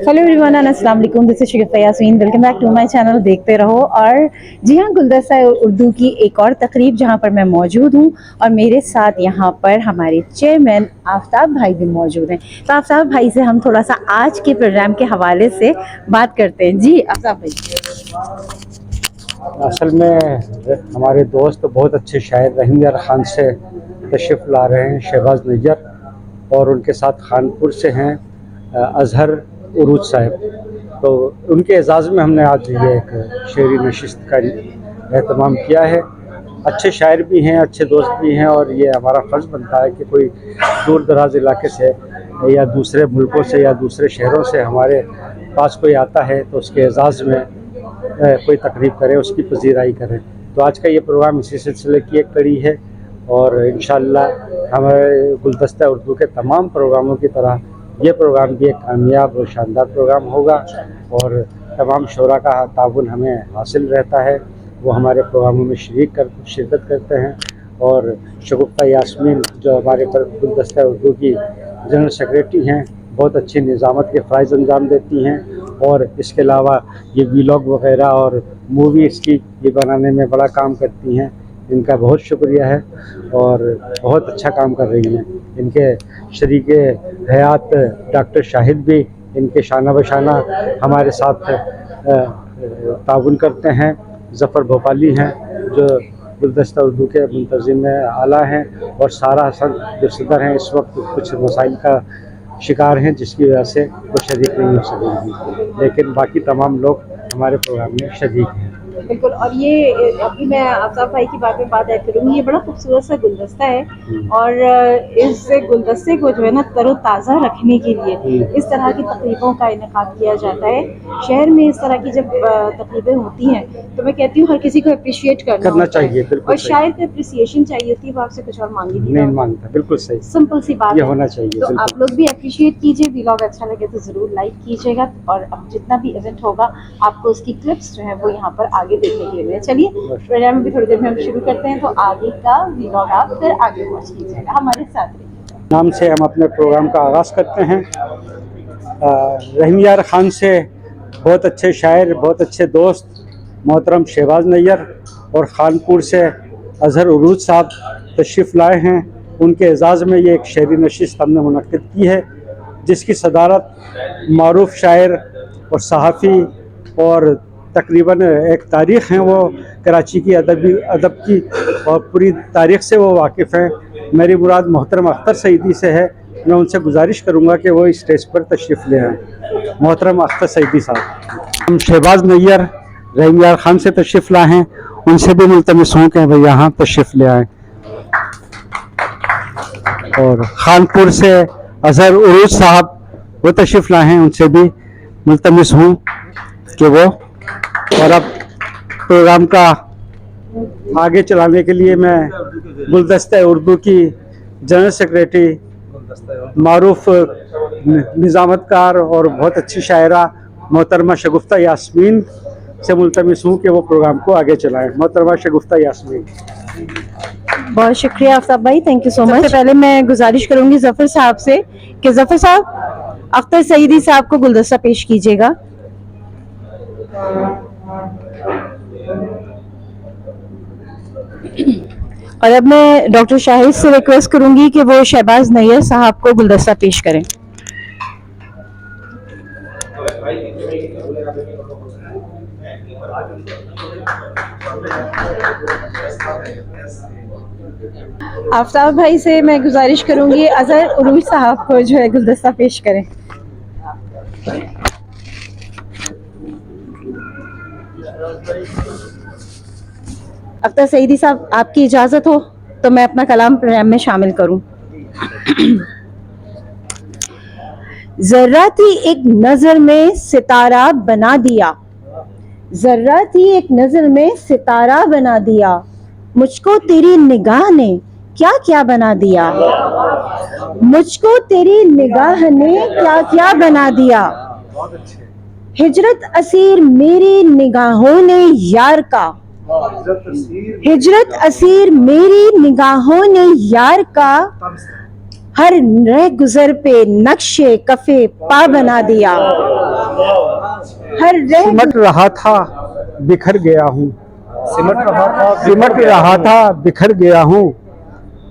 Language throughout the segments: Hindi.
हेलो एवरीवन, अस्सलाम वालेकुम। This is Shagufta Yasmin. Welcome back to my channel. देखते रहो। और जी हाँ, गुलदस्ता उर्दू की एक और तकरीब जहाँ पर मैं मौजूद हूँ और मेरे साथ यहाँ पर हमारे चेयरमैन आफ्ताब भाई भी मौजूद हैं। तो आफ्ताब भाई से हम थोड़ा सा आज के प्रोग्राम के हवाले से बात करते हैं। जी आफ्ताब भाई। असल में हमारे दोस्त बहुत अच्छे शायर रहीम यार खान से तशरीफ़ ला रहे हैं, शहबाज नैयर, और उनके साथ खानपुर से हैं अजहर उरूज साहब। तो उनके एजाज़ में हमने आज ये एक शेरी नशिस्त का एहतमाम किया है। अच्छे शायर भी हैं, अच्छे दोस्त भी हैं, और ये हमारा फ़र्ज़ बनता है कि कोई दूर दराज इलाके से या दूसरे मुल्कों से या दूसरे शहरों से हमारे पास कोई आता है तो उसके एजाज़ में कोई तकरीब करे, उसकी पजीराई करें। तो आज का ये प्रोग्राम इसी सिलसिले की एक कड़ी है, और इंशाअल्लाह हमारे गुलदस्ता उर्दू के तमाम प्रोग्रामों की तरह ये प्रोग्राम भी एक कामयाब और शानदार प्रोग्राम होगा। और तमाम शोरा का ताउन हमें हासिल रहता है, वो हमारे प्रोग्रामों में शिरकत करते हैं। और शगुफ्ता यास्मीन जो हमारे गुलदस्ता उर्दू की जनरल सेक्रेटरी हैं, बहुत अच्छी निज़ामत के फ़राइज़ अंजाम देती हैं। और इसके अलावा ये वीलॉग वग़ैरह और मूवीज़ की ये बनाने में बड़ा काम करती हैं। इनका बहुत शुक्रिया है और बहुत अच्छा काम कर रही हैं। इनके शरीके हयात डॉक्टर शाहिद भी इनके शाना बशाना हमारे साथ ताउन करते हैं। ज़फ़र भोपाली हैं जो गुलदस्ता उर्दू के मुंतज़िम आला हैं, और सारा हसन जो सदर हैं इस वक्त कुछ मसाइल का शिकार हैं जिसकी वजह से वो शरीक नहीं हो सकेंगी, लेकिन बाकी तमाम लोग हमारे प्रोग्राम में शरीक हैं। बिल्कुल। और ये अभी मैं आफ्ताब भाई की बात में बात ऐड करूँगी, ये बड़ा खूबसूरत सा गुलदस्ता है और इस गुलदस्ते को जो है ना तरोताज़ा रखने के लिए इस तरह की तकरीबों का इनेकाद किया जाता है। शहर में इस तरह की जब तकरीबें होती हैं तो मैं कहती हूँ हर किसी को अप्रिशिएट करना चाहिए। और शायर को अप्रिसिएशन चाहिए होती है, वो आपसे कुछ और मांगी नहीं मांगता। बिल्कुल सही, सिंपल सी बात ये है। होना चाहिए। तो आप लोग भी अप्रिशिएट कीजिए। व्लॉग अच्छा लगे तो जरूर लाइक कीजिएगा, और अब जितना भी इवेंट होगा आपको उसकी क्लिप्स जो है वो यहाँ पर आगे देखने के लिए मिले। चलिए प्रोग्राम भी थोड़ी देर में हम शुरू करते हैं, तो आगे का व्लॉग आप फिर आगे वॉच कीजिएगा, हमारे साथ रहिए। नाम से हम अपने प्रोग्राम का आगाज़ करते हैं। रहीम यार खान से बहुत अच्छे शायर, बहुत अच्छे दोस्त मोहतरम शहबाज नैयर और खानपुर से अजहर उरूज साहब तशरीफ़ लाए हैं। उनके एजाज़ में ये एक शेरी नशिस्त हमने मुनक्किद की है, जिसकी सदारत मारूफ़ शायर और सहाफ़ी और तकरीबन एक तारीख़ हैं, वो कराची की अदब की और पूरी तारीख़ से वो वाकिफ़ हैं। मेरी मुराद मोहतरम अख्तर सईदी से है। मैं उनसे गुजारिश करूँगा कि वो इस स्टेज पर तशरीफ़ ले आएँ। मोहतरम अख्तर सईदी साहब। हम शहबाज नैयर रहीम यार खान से तशरीफ़ लाए हैं, उनसे भी मुल्तमिस हों कि भाई यहाँ तशरीफ़ ले आएँ। और खानपुर से अजहर उरूज साहब वो तशरीफ़ लाए हैं, उनसे भी मुल्तमिस हूँ कि वो। और अब प्रोग्राम का आगे चलाने के लिए मैं गुलदस्ता उर्दू की जनरल सेक्रेटरी मारूफ निज़ामतकार और बहुत अच्छी शायरा मोहतरमा शगुफ्ता यास्मीन से मुल्तमिस हूँ कि वो प्रोग्राम को आगे चलाएं। मोहतरमा शगुफ्ता यास्मीन। बहुत शुक्रिया आफ्ताब भाई, थैंक यू सो मच। सबसे पहले मैं गुजारिश करूंगी जफर साहब से कि जफर साहब अख्तर सईदी साहब को गुलदस्ता पेश कीजिएगा। और अब मैं डॉक्टर शाहिद से रिक्वेस्ट करूंगी कि वो शहबाज नैयर साहब को गुलदस्ता पेश करें। आफ्ताब भाई से मैं गुजारिश करूंगी अजहर उरूज साहब को जो है गुलदस्ता पेश करें। अख्तर सईदी साहब, आपकी इजाजत हो तो मैं अपना कलाम प्रोग्राम में शामिल करूं। जर्रा थी एक नजर में सितारा बना दिया, जर्रा थी एक नजर में सितारा बना दिया, मुझको तेरी निगाह ने क्या क्या बना दिया, मुझको तेरी निगाह ने क्या क्या बना दिया। हिजरत असीर मेरी निगाहों ने यार का, हिजरत असीर मेरी निगाहों ने यार का, हर रह गुजर पे नक्शे कफे पा बना दिया। हर रह सिमट रहा था बिखर गया हूँ, सिमट रहा था बिखर गया हूँ,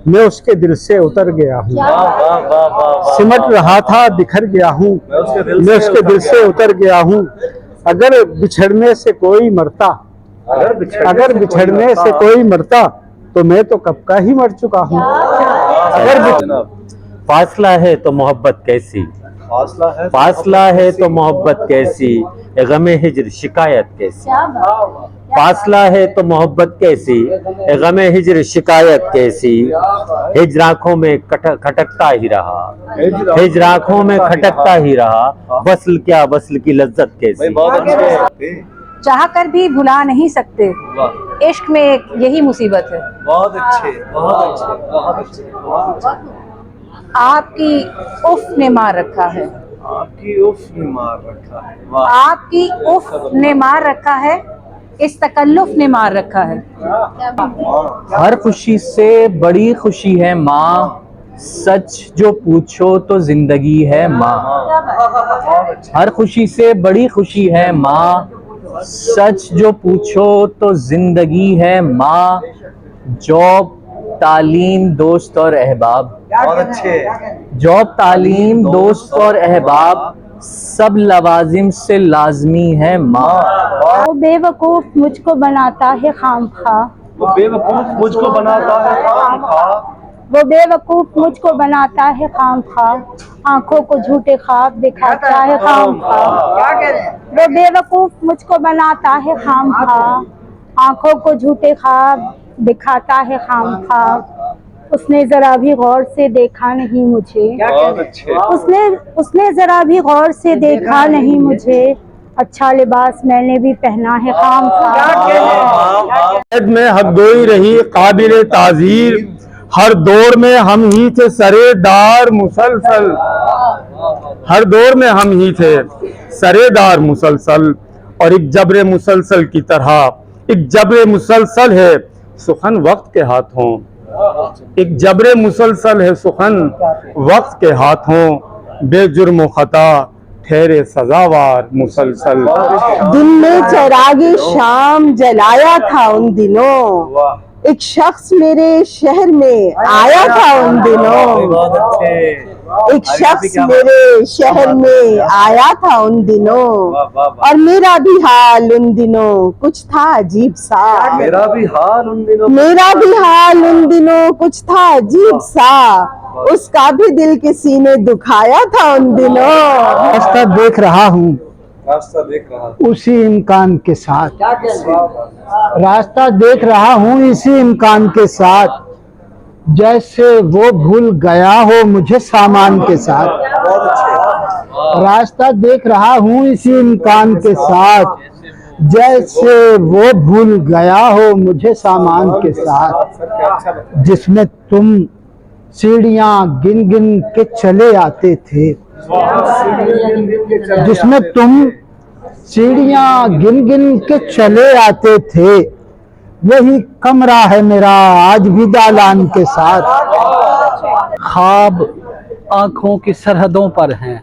मैं उसके दिल से उतर गया हूँ। सिमट रहा था बिखर गया हूँ, मैं उसके दिल से उतर गया हूँ। अगर बिछड़ने से कोई मरता, अगर बिछड़ने से कोई मरता तो मैं तो कब का ही मर चुका हूँ। फासला है तो मोहब्बत कैसी, फासला है तो मोहब्बत कैसी, गमे हिज्र शिकायत कैसी। फासला है तो मोहब्बत कैसी, गमे हिज्र शिकायत कैसी। हिज्र आंखों में खटकता ही रहा, हिज्र आंखों में खटकता ही रहा, वस्ल क्या वस्ल की लज्जत कैसी। चाह कर भी भुला नहीं सकते, इश्क में एक यही मुसीबत है। बहुत अच्छे, बहुत अच्छे, बहुत अच्छे, बहुत अच्छे। आपकी उफ ने मार रखा है, आपकी उफ ने मार रखा है, वाह। आपकी उफ ने मार रखा है, इस तकल्लुफ ने मार रखा है। हर खुशी से बड़ी खुशी है माँ, सच जो पूछो तो जिंदगी है माँ। हर खुशी से बड़ी खुशी है माँ, सच जो पूछो तो जिंदगी है माँ। जॉब तालीम दोस्त और अहबाब, बहुत अच्छे। जॉब तालीम दोस्त और अहबाब, सब लवाजिम से लाजमी है माँ। वो बेवकूफ मुझको बनाता है खामखा, वो बेवकूफ मुझको बनाता है खामखा, वो बेवकूफ मुझको बनाता है खामखा, आंखों को झूठे ख्वाब दिखाता है खामखा। वो बेवकूफ मुझको बनाता है खामखा, आंखों को झूठे ख्वाब दिखाता है खामखा। उसने जरा भी गौर से देखा नहीं मुझे, बहुत अच्छे। उसने जरा भी गौर से देखा नहीं मुझे, अच्छा लिबास मैंने भी पहना है खामखा। में हक़गोई रही काबिल ताज़ीर, हर दौर में हम ही थे सरेदार मुसलसल, हर दौर में हम ही थे सरेदार मुसलसल। और एक जबरे मुसलसल की तरह, एक जबरे मुसलसल है सुखन वक्त के हाथों, एक जबरे मुसलसल है सुखन वक्त के हाथों, बेजुर्म खता ठहरे सजावार मुसलसल। दिन में चिरागे शाम जलाया था उन दिनों, एक शख्स मेरे शहर में आया था उन दिनों, बहुत अच्छे। एक शख्स मेरे शहर में आया था उन दिनों, और मेरा भी हाल उन दिनों कुछ था अजीब सा, मेरा भी हाल उन दिनों, मेरा भी हाल उन दिनों कुछ था अजीब सा, उसका भी दिल किसी ने दुखाया था उन दिनों। रास्ता देख रहा हूँ रास्ता देख रहा उसी इम्कान के साथ, रास्ता देख रहा हूँ इसी इम्कान के साथ, जैसे वो भूल गया हो मुझे सामान के साथ। बहुत अच्छे। रास्ता देख रहा हूँ इसी इम्कान के साथ, जैसे वो भूल गया हो मुझे सामान के साथ। सर क्या अच्छा लगता जिसमें तुम सीढ़ियाँ गिन गिन के चले आते थे, है। जिसमें तुम सीढ़ियाँ गिन गिन के चले आते थे, वही कमरा है मेरा आज भी दालान के साथ। ख्वाब आंखों की सरहदों पर हैं,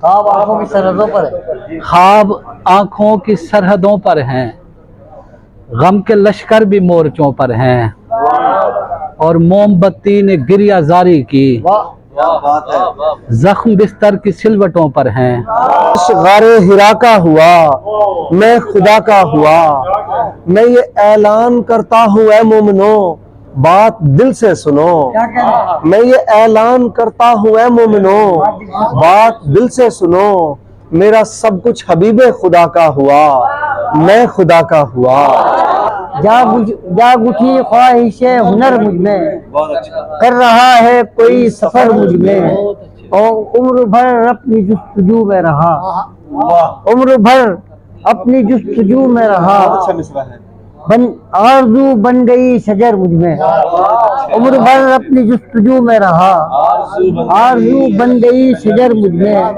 ख्वाब आंखों की सरहदों पर है। ख्वाब आंखों की सरहदों पर हैं, गम के लश्कर भी मोर्चों पर हैं, और मोमबत्ती ने गिरिया जारी की, क्या बात है। जख्म बिस्तर की सिलवटों पर हैं। गारे हिरा का हुआ मैं खुदा का हुआ, मैं ये ऐलान करता हूँ ऐ मोमिनो बात दिल से सुनो, मैं ये ऐलान करता हूँ ऐ मोमिनो बात दिल से सुनो, मेरा सब कुछ हबीबे खुदा का हुआ, मैं खुदा का हुआ। जाग उठी ख्वाहिशे हुनर मुझ में, बहुत अच्छा। कर रहा है कोई सफर मुझ में, और उम्र भर अपनी जुस्तजू में रहा, उम्र भर अपनी जुस्तजू में रहा, अच्छा मिसरा है। बन आरज़ू बन गई शजर मुझ में, उम्र भर अपनी जुस्तजू में रहा, आरज़ू बन गई शजर मुझ में।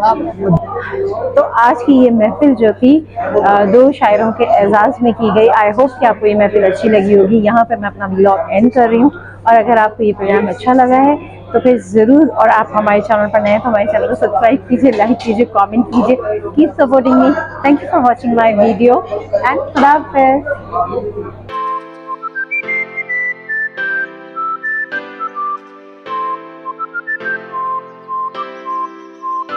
तो आज की ये महफिल जो थी दो शायरों के एजाज़ में की गई। आई होप कि आपको ये महफिल अच्छी लगी होगी। यहाँ पर मैं अपना व्लॉग एंड कर रही हूँ, और अगर आपको ये प्रोग्राम अच्छा लगा है तो फिर ज़रूर, और आप हमारे चैनल पर नए हैं तो हमारे चैनल को सब्सक्राइब कीजिए, लाइक कीजिए, कमेंट कीजिए, keep supporting me. Thank you for watching my video and खुदा हाफिज़।